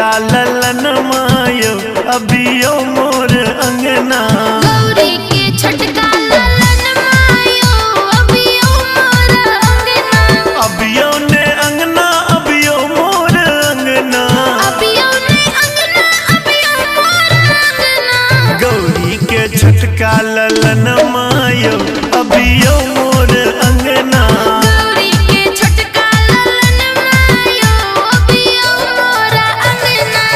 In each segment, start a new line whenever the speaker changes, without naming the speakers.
छटका ललन मायो अबियो मोर अंगना।
गौरी के छटका ललन मायो अबियो मोर अंगना।
अबियो ने अंगना अबियो मोर अंगना।
अबियो ने अंगना अबियो मोर अंगना।
गौरी के छटका ललन मायो अबियो मोर अंगना।
गौरी के छटका ललन मायो अबियो मोर अंगना।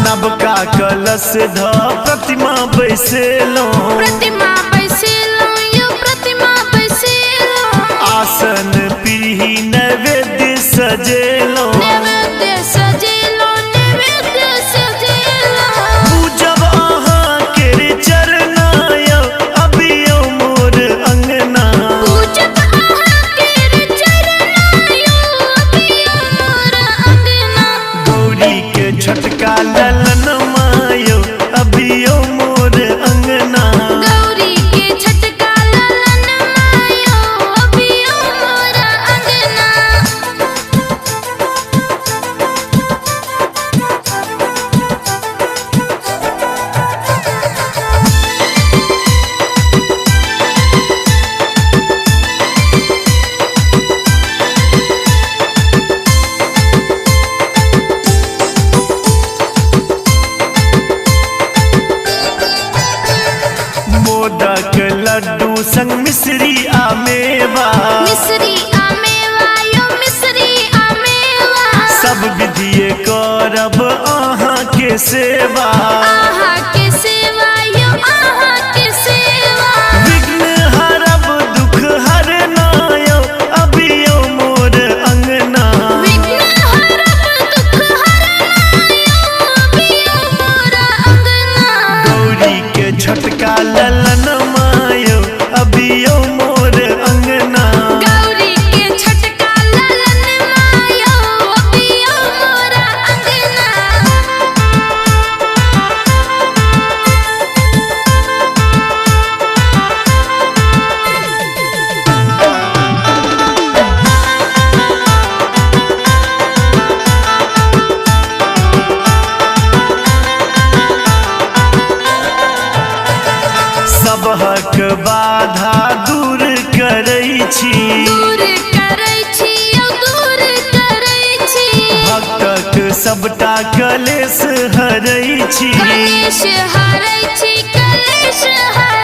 नबका कलश ध प्रतिमा बैसेलो।
प्रतिमा बैसेलो यो प्रतिमा बैसेलो।
आसन पीढ़ी नैवेद्य सजेलो।
नैवेद्य सजेलो नैवेद्य सजेलो।
पूजब अहाँ के चरना यौ अबियो मोर अंगना।
पूजब अहाँ के चरना यौ अबियो मोर अंगना।
गौरी के छटका ललन मायो अबियो मोर अंगना।
गौरी के छटका ललन मायो अबियो मोर अंगना।
मोदक लड्डू संग मिश्री आ मेवा।
मिश्री आ मेवा यो मिश्री आ मेवा।
सब विधिये करब अहाँ के सेवा।
आहा के सेवा यो आहा के सेवा।
विघ्न हरब दुख हरना यौ अबियो मोर अंगना।
विघ्न हरब दुख हरना यो अबियो मोर अंगना।
गौरी के छटका ललन मायो अबियो मोर अंगना।
गौरी के छटका ललन मायो अबियो मोर अंगना।
सबहक बाधा दूर करै छी।
दूर करै छी यौ दूर करै छी।
भक्तक सबटा कलेश हरै छी।
कलेश हरै छी कलेश हरै